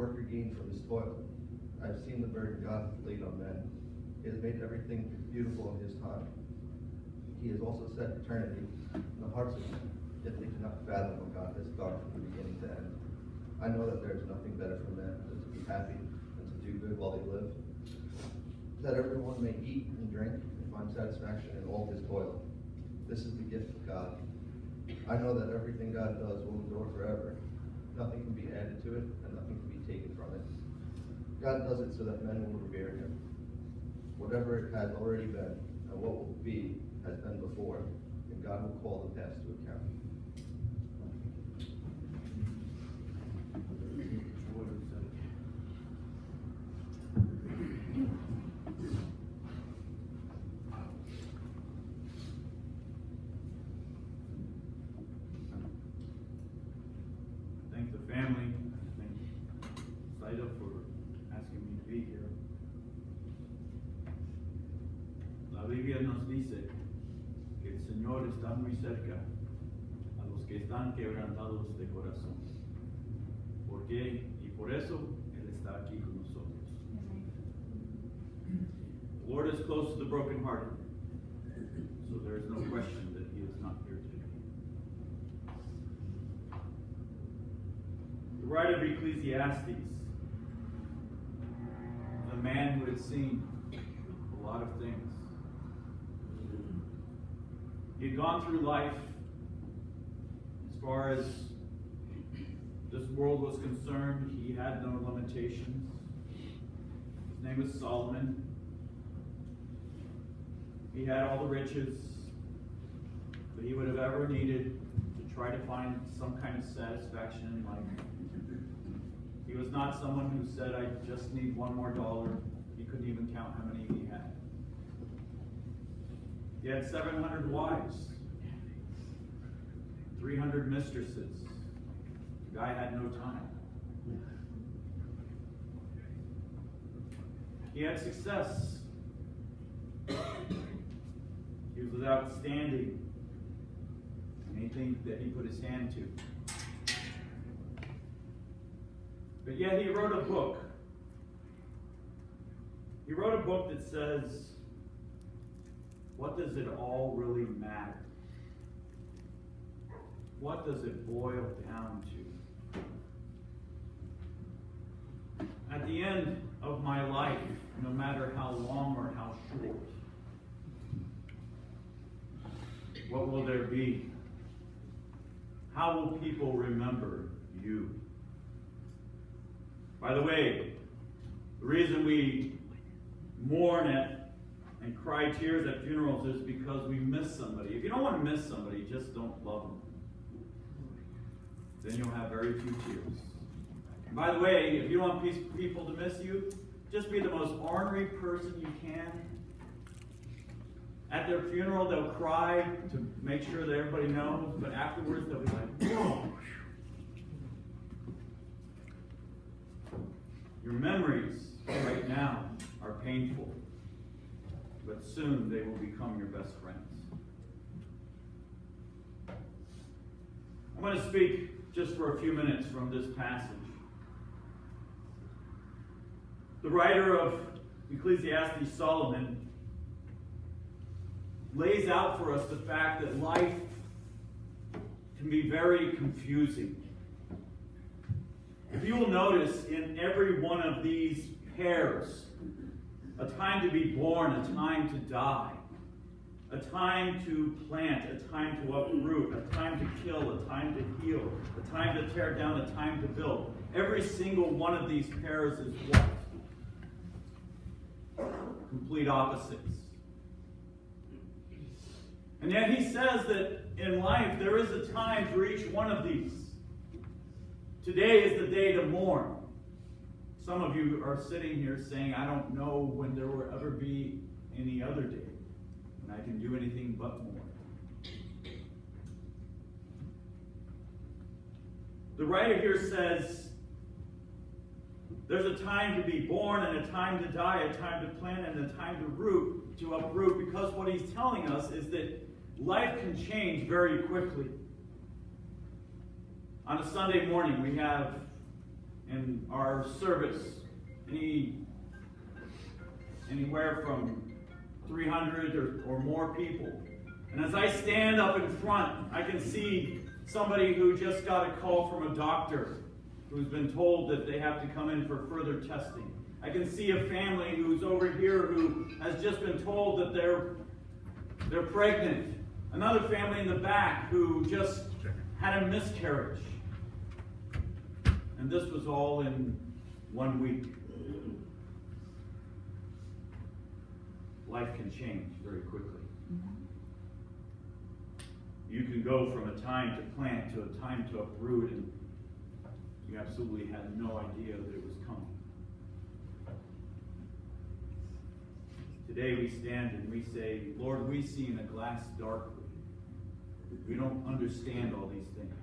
worker gain from his toil. I've seen the burden God has laid on men. He has made everything beautiful in his time. He has also set eternity in the hearts of men, yet they cannot fathom what God has done from the beginning to end. I know that there is nothing better for men than to be happy and to do good while they live, that everyone may eat and drink and find satisfaction in all his toil. This is the gift of God. I know that everything God does will endure forever. Nothing can be added to it, and nothing can be taken from it. God does it so that men will revere him. Whatever it has already been, and what will be, has been before, and God will call the past to account. Thank the family. Thank Saida for asking me to be here. La Biblia nos dice que el Señor está muy cerca a los que están quebrantados de corazón. ¿Por qué? Y por eso Él está aquí con nosotros. The Lord is close to the brokenhearted, so there is no question that He is not here today. The writer of Ecclesiastes, a man who had seen a lot of things. He had gone through life as far as this world was concerned. He had no limitations. His name was Solomon. He had all the riches that he would have ever needed to try to find some kind of satisfaction in life. He was not someone who said, I just need one more dollar. He couldn't even count how many he had. He had 700 wives, 300 mistresses. The guy had no time. He had success. He was outstanding in anything that he put his hand to. But yet he wrote a book. He wrote a book that says, what does it all really matter? What does it boil down to? At the end of my life, no matter how long or how short, what will there be? How will people remember you? By the way, the reason we mourn and cry tears at funerals is because we miss somebody. If you don't want to miss somebody, just don't love them. Then you'll have very few tears. And by the way, if you want people to miss you, just be the most ornery person you can. At their funeral, they'll cry to make sure that everybody knows, but afterwards they'll be like, whoa. Your memories right now are painful, but soon they will become your best friends. I'm going to speak just for a few minutes from this passage. The writer of Ecclesiastes, Solomon, lays out for us the fact that life can be very confusing. If you will notice in every one of these pairs, a time to be born, a time to die, a time to plant, a time to uproot, a time to kill, a time to heal, a time to tear down, a time to build. Every single one of these pairs is what? Complete opposites. And yet he says that in life there is a time for each one of these. Today is the day to mourn. Some of you are sitting here saying, I don't know when there will ever be any other day when I can do anything but mourn. The writer here says, there's a time to be born and a time to die, a time to plant and a time to uproot, because what he's telling us is that life can change very quickly. On a Sunday morning, we have in our service. Anywhere from 300 or more people. And as I stand up in front, I can see somebody who just got a call from a doctor who's been told that they have to come in for further testing. I can see a family who's over here who has just been told that they're pregnant. Another family in the back who just had a miscarriage. And this was all in 1 week. Life can change very quickly. You can go from a time to plant to a time to uproot, and you absolutely had no idea that it was coming. Today we stand and we say, Lord, we see in a glass darkly. We don't understand all these things.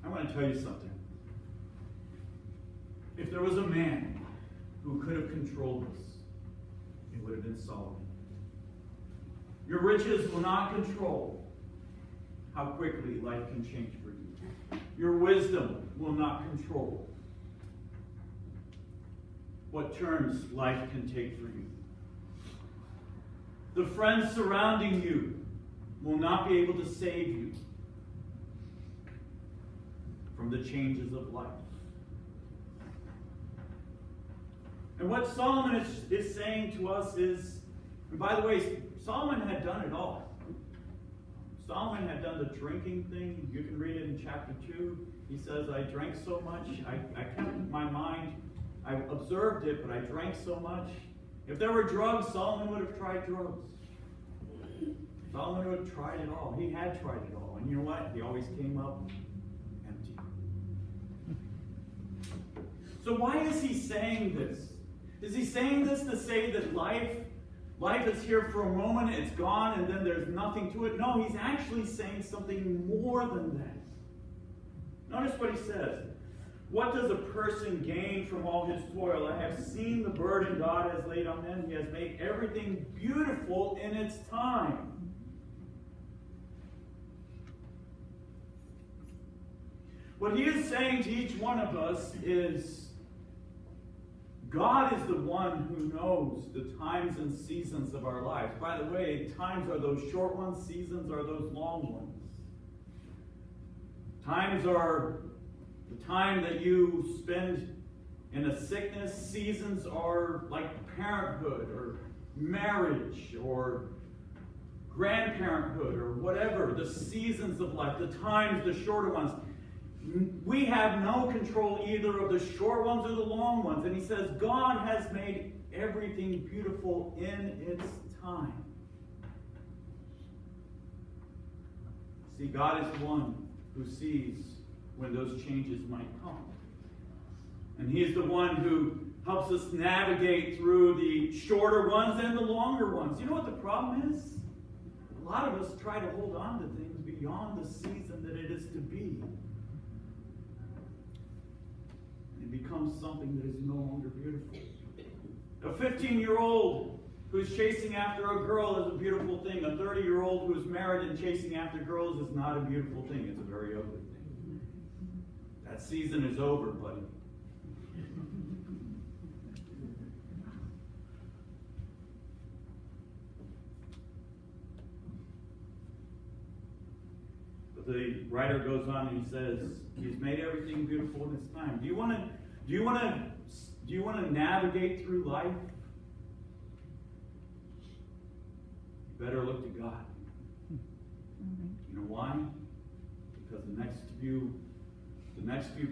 I want to tell you something. If there was a man who could have controlled us, it would have been Solomon. Your riches will not control how quickly life can change for you. Your wisdom will not control what turns life can take for you. The friends surrounding you will not be able to save you from the changes of life. And what Solomon is saying to us is, and by the way, Solomon had done it all. Solomon had done the drinking thing. You can read it in chapter 2. He says, I drank so much, I kept my mind, I observed it, but I drank so much. If there were drugs, Solomon would have tried drugs. Solomon would have tried it all. He had tried it all. And you know what? He always came up empty. So why is he saying this? Is he saying this to say that life is here for a moment, it's gone, and then there's nothing to it? No, he's actually saying something more than that. Notice what he says. What does a person gain from all his toil? I have seen the burden God has laid on men. He has made everything beautiful in its time. What he is saying to each one of us is, God is the one who knows the times and seasons of our lives. By the way, times are those short ones, seasons are those long ones. Times are the time that you spend in a sickness. Seasons are like parenthood or marriage or grandparenthood or whatever. The seasons of life, the times, the shorter ones. We have no control either of the short ones or the long ones. And he says, God has made everything beautiful in its time. See, God is the one who sees when those changes might come. And he's the one who helps us navigate through the shorter ones and the longer ones. You know what the problem is? A lot of us try to hold on to things beyond the season that it is to be. It becomes something that is no longer beautiful. A 15-year-old who's chasing after a girl is a beautiful thing. A 30-year-old who's married and chasing after girls is not a beautiful thing. It's a very ugly thing. That season is over, buddy. But the writer goes on and he says, he's made everything beautiful in its time. Do you want to navigate through life? You better look to God. You know why? Because the next few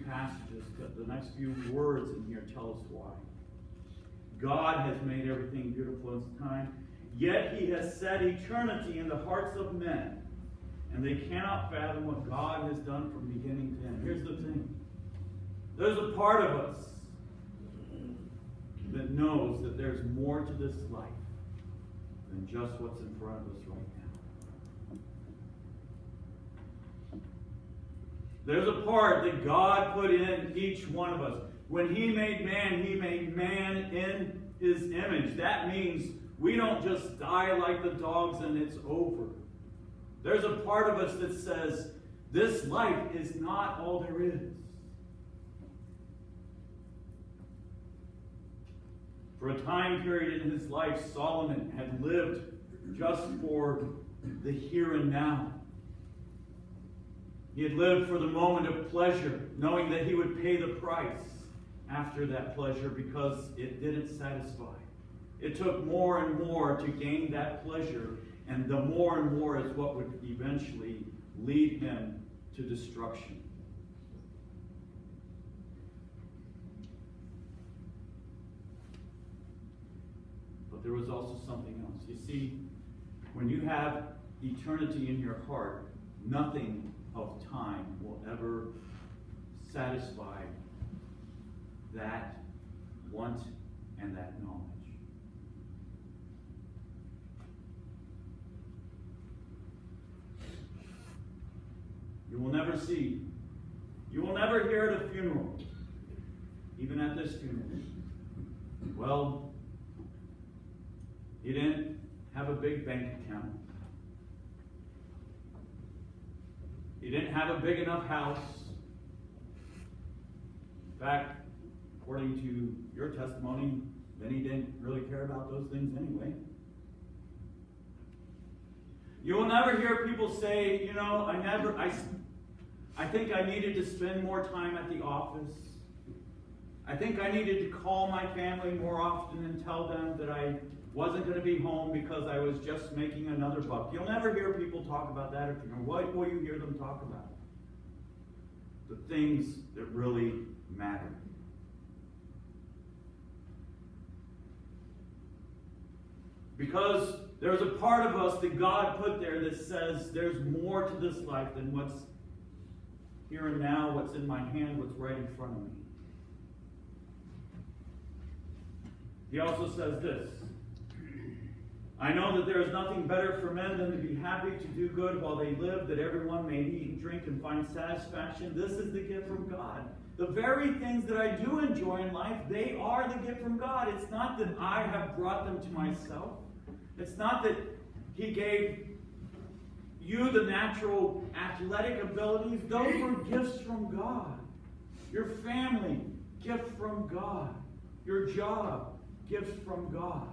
passages, the next few words in here tell us why. God has made everything beautiful in its time, yet he has set eternity in the hearts of men, and they cannot fathom what God has done from beginning to end. Here's the thing. There's a part of us that knows that there's more to this life than just what's in front of us right now. There's a part that God put in each one of us. When he made man in his image. That means we don't just die like the dogs and it's over. There's a part of us that says, This life is not all there is. For a time period in his life, Solomon had lived just for the here and now. He had lived for the moment of pleasure, knowing that he would pay the price after that pleasure because it didn't satisfy. It took more and more to gain that pleasure, and the more and more is what would eventually lead him to destruction. But there was also something else. You see, when you have eternity in your heart, nothing of time will ever satisfy that want and that knowledge. You will never see, you will never hear at a funeral, even at this funeral, well, he didn't have a big bank account. He didn't have a big enough house. In fact, according to your testimony, then he didn't really care about those things anyway. You will never hear people say, you know, I think I needed to spend more time at the office. I think I needed to call my family more often and tell them that I wasn't going to be home because I was just making another buck. You'll never hear people talk about that. What will you hear them talk about? The things that really matter. Because there's a part of us that God put there that says there's more to this life than what's here and now, what's in my hand, what's right in front of me. He also says this: I know that there is nothing better for men than to be happy to do good while they live, that everyone may eat and drink and find satisfaction. This is the gift from God. The very things that I do enjoy in life, they are the gift from God. It's not that I have brought them to myself. It's not that He gave you the natural athletic abilities. Those were gifts from God. Your family, gift from God. Your job, gifts from God.